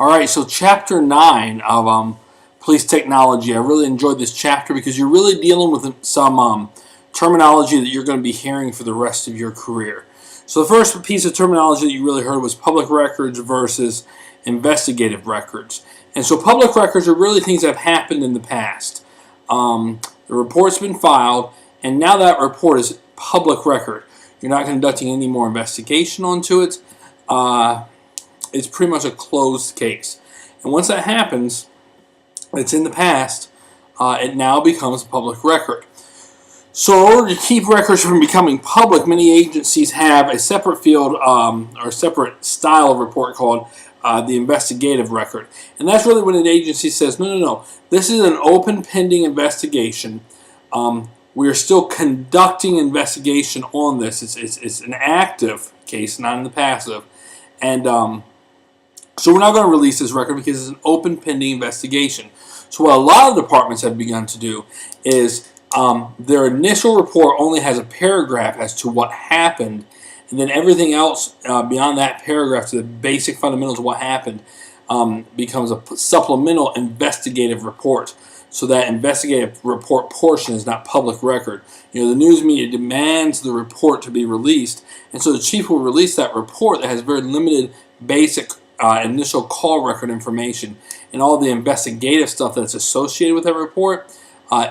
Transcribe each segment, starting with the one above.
All right, so chapter 9 of police technology. I really enjoyed this chapter because you're really dealing with some terminology that you're going to be hearing for the rest of your career. So the first piece of terminology that you really heard was public records versus investigative records. And so public records are really things that have happened in the past. The report's been filed, and now that report is public record. You're not conducting any more investigation onto it. It's pretty much a closed case. And once that happens, it's in the past, it now becomes a public record. So in order to keep records from becoming public, many agencies have a separate field or a separate style of report called the investigative record. And that's really when an agency says, no, this is an open pending investigation. We are still conducting investigation on this. It's an active case, not in the passive. And so we're not going to release this record because it's an open pending investigation. So what a lot of departments have begun to do is their initial report only has a paragraph as to what happened, and then everything else beyond that paragraph to the basic fundamentals of what happened becomes a supplemental investigative report. So that investigative report portion is not public record. You know, the news media demands the report to be released, and so the chief will release that report that has very limited basic initial call record information, and all the investigative stuff that's associated with that report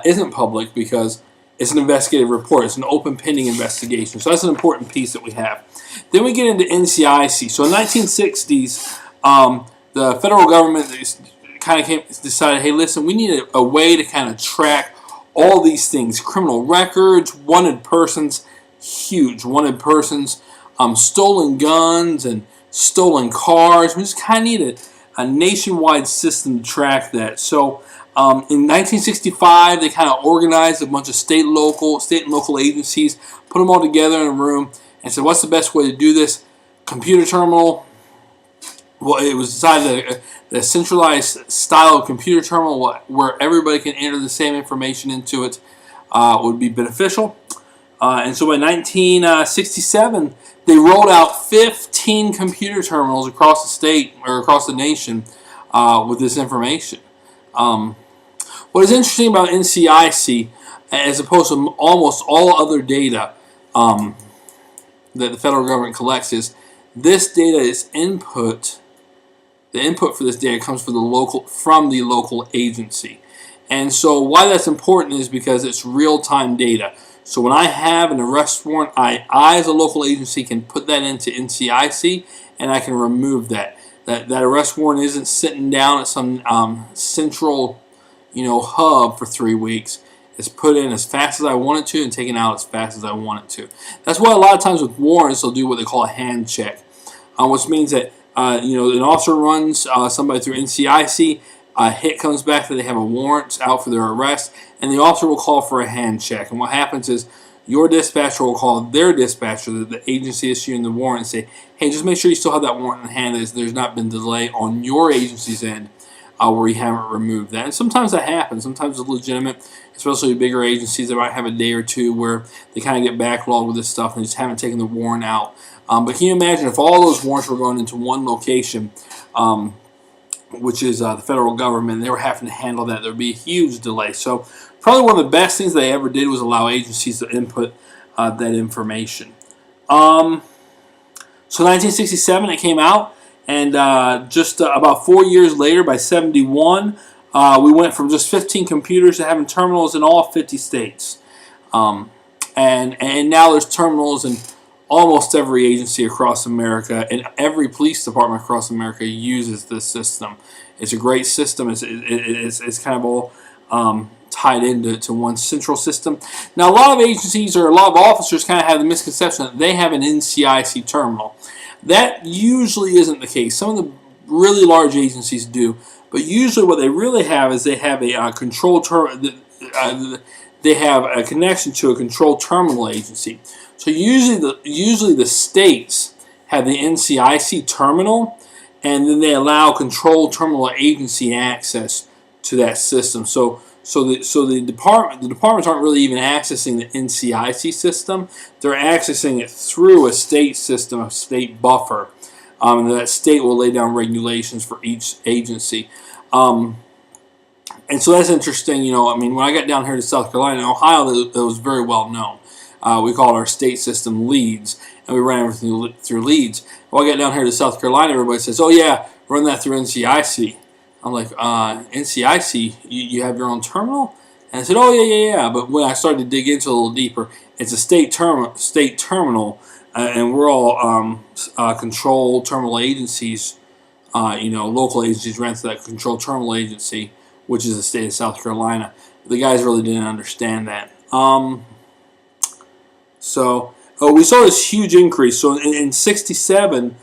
isn't public because it's an investigative report. It's an open pending investigation. So that's an important piece that we have. Then we get into NCIC. So in the 1960s, the federal government kind of decided, hey, listen, we need a way to kind of track all these things: criminal records, wanted persons, huge wanted persons, stolen guns, and stolen cars. We just kind of need a nationwide system to track that. So in 1965, they kind of organized a bunch of state and local agencies, put them all together in a room, and said, what's the best way to do this? Computer terminal. Well, it was decided that the centralized style of computer terminal where everybody can enter the same information into it would be beneficial. And so in 1967, they rolled out 15 computer terminals across the state or across the nation with this information. What is interesting about NCIC, as opposed to almost all other data that the federal government collects, is this data is input. The input for this data comes from the local agency. And so why that's important is because it's real-time data. So when I have an arrest warrant, I as a local agency can put that into NCIC, and I can remove that. That arrest warrant isn't sitting down at some central, hub for 3 weeks. It's put in as fast as I want it to and taken out as fast as I want it to. That's why a lot of times with warrants, they'll do what they call a hand check, which means that an officer runs somebody through NCIC. A hit comes back that they have a warrant out for their arrest, and the officer will call for a hand check. And what happens is your dispatcher will call their dispatcher, the agency issuing the warrant, and say, hey, just make sure you still have that warrant in hand, as there's not been delay on your agency's end where you haven't removed that. And sometimes that happens. Sometimes it's legitimate, especially bigger agencies that might have a day or two where they kind of get backlogged with this stuff and just haven't taken the warrant out. But can you imagine if all those warrants were going into one location, which is the federal government, and they were having to handle that? There would be a huge delay. So probably one of the best things they ever did was allow agencies to input that information. So 1967 it came out, and just about 4 years later, by 71, we went from just 15 computers to having terminals in all 50 states. And now there's terminals in almost every agency across America, and every police department across America uses this system. It's a great system. It's kind of all tied into one central system. Now, a lot of agencies or a lot of officers kind of have the misconception that they have an NCIC terminal. That usually isn't the case. Some of the really large agencies do, but usually what they really have is they have a control they have a connection to a control terminal agency. So usually the states have the NCIC terminal, and then they allow control terminal agency access to that system. So the departments aren't really even accessing the NCIC system. They're accessing it through a state system, a state buffer. and that state will lay down regulations for each agency. And so that's interesting. I mean, when I got down here to South Carolina, in Ohio, that was very well known. We called our state system LEADS, and we ran everything through LEADS. When I got down here to South Carolina, everybody says, "Oh yeah, run that through NCIC." I'm like, "NCIC? You have your own terminal?" And I said, "Oh yeah." But when I started to dig into it a little deeper, it's a state terminal, and we're all control terminal agencies. Local agencies ran through that control terminal agency, which is the state of South Carolina. The guys really didn't understand that. So we saw this huge increase. So in '67,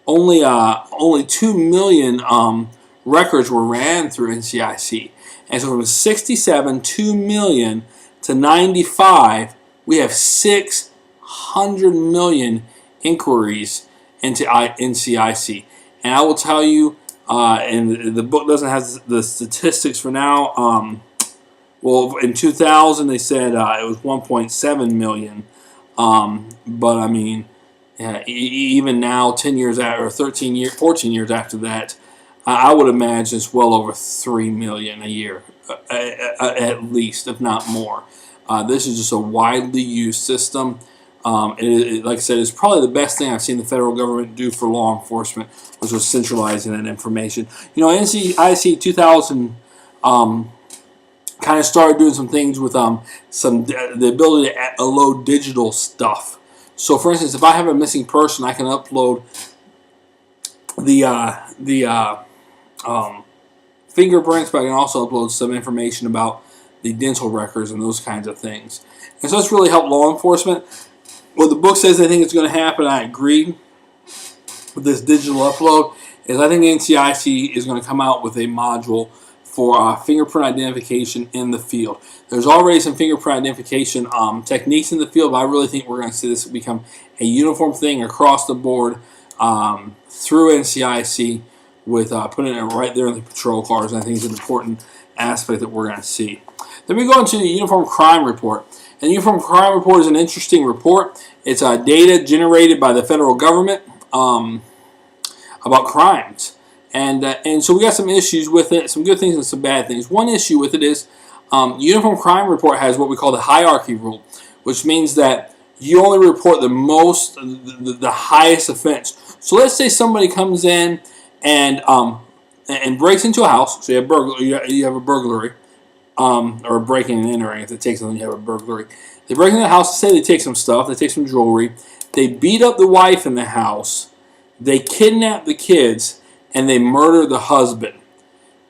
only 2 million records were ran through NCIC, and so from '67 2 million to '95, we have 600 million inquiries into NCIC. And I will tell you, and the book doesn't have the statistics for now. Well, in 2000, they said it was 1.7 million. But I mean, even now, 10 years after, or 14 years after that, I would imagine it's well over 3 million a year, at least, if not more. This is just a widely used system. Like I said, it's probably the best thing I've seen the federal government do for law enforcement, which was centralizing that information. NCIC 2000 kind of started doing some things with the ability to load digital stuff. So, for instance, if I have a missing person, I can upload the fingerprints, but I can also upload some information about the dental records and those kinds of things. And so it's really helped law enforcement. What the book says I think is going to happen, I agree with this digital upload, is I think NCIC is going to come out with a module for fingerprint identification in the field. There's already some fingerprint identification techniques in the field, but I really think we're going to see this become a uniform thing across the board through NCIC with putting it right there in the patrol cars. And I think it's an important aspect that we're going to see. Then we go into the Uniform Crime Report. And the Uniform Crime Report is an interesting report. It's data generated by the federal government about crimes. And so we got some issues with it, some good things and some bad things. One issue with it is Uniform Crime Report has what we call the hierarchy rule, which means that you only report the highest offense. So let's say somebody comes in and breaks into a house. So you have a burglary, or breaking and entering. If they take something, you have a burglary. They break into the house. Say they take some stuff. They take some jewelry. They beat up the wife in the house. They kidnap the kids. And they murder the husband.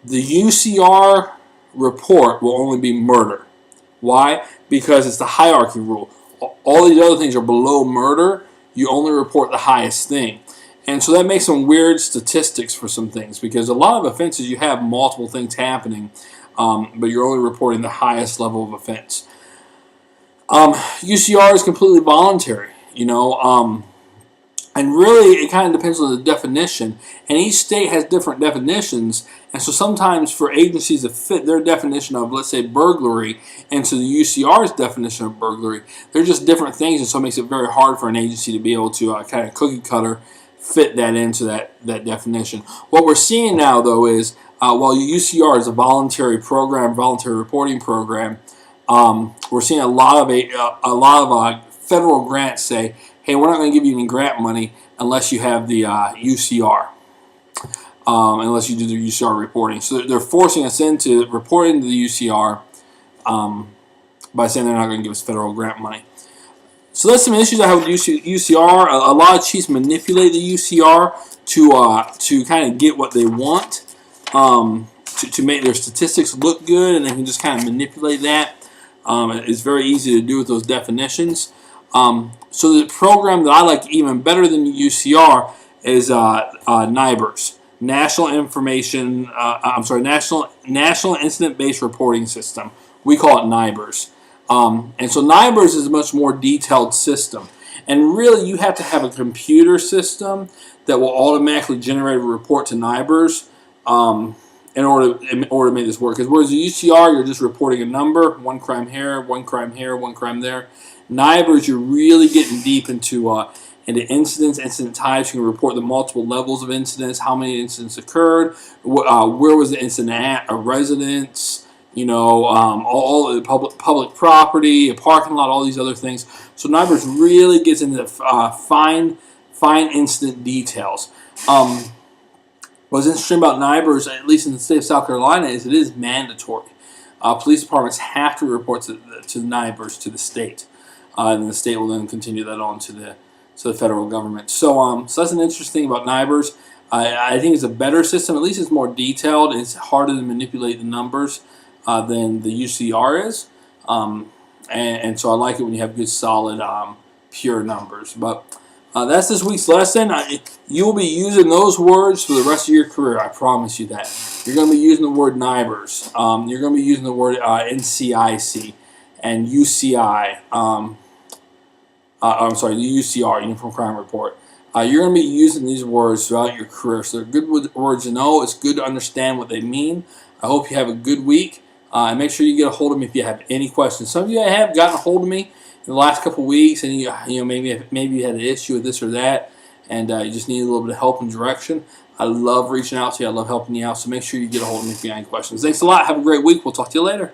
The UCR report will only be murder. Why? Because it's the hierarchy rule. All these other things are below murder. You only report the highest thing. And so that makes some weird statistics for some things, because a lot of offenses you have multiple things happening, but you're only reporting the highest level of offense. UCR is completely voluntary, and really, it kind of depends on the definition. And each state has different definitions. And so sometimes for agencies to fit their definition of, let's say, burglary into the UCR's definition of burglary, they're just different things. And so it makes it very hard for an agency to be able to kind of cookie cutter fit that into that definition. What we're seeing now, though, is while UCR is a voluntary program, voluntary reporting program, we're seeing a lot of federal grants say, hey, we're not going to give you any grant money unless you have the UCR, unless you do the UCR reporting. So they're forcing us into reporting to the UCR by saying they're not going to give us federal grant money. So that's some issues I have with UCR. A lot of chiefs manipulate the UCR to kind of get what they want, to make their statistics look good, and they can just kind of manipulate that. It's very easy to do with those definitions. So the program that I like even better than UCR is NIBRS, National Incident-Based Reporting System. We call it NIBRS. And so NIBRS is a much more detailed system. And really, you have to have a computer system that will automatically generate a report to NIBRS in order to make this work. Because whereas the UCR, you're just reporting a number, one crime here, one crime here, one crime there. NIBRS, you're really getting deep into into incidents, incident types. You can report the multiple levels of incidents, how many incidents occurred, where was the incident at, a residence, all the public property, a parking lot, all these other things. So NIBRS really gets into fine incident details. What's interesting about NIBRS, at least in the state of South Carolina, is it is mandatory. Police departments have to report to NIBRS to the state, and the state will then continue that on to the federal government. So that's an interesting thing about NIBRS. I think it's a better system. At least it's more detailed. It's harder to manipulate the numbers than the UCR is, and so I like it when you have good, solid, pure numbers. But that's this week's lesson. You'll be using those words for the rest of your career. I promise you that. You're going to be using the word NIBRS. You're going to be using the word NCIC and UCI. I'm sorry, the UCR, Uniform Crime Report. You're going to be using these words throughout your career. So they're good words to know. It's good to understand what they mean. I hope you have a good week. And make sure you get a hold of me if you have any questions. Some of you have gotten a hold of me in the last couple of weeks, and maybe you had an issue with this or that, and you just need a little bit of help and direction. I love reaching out to you. I love helping you out. So make sure you get a hold of me if you have any questions. Thanks a lot. Have a great week. We'll talk to you later.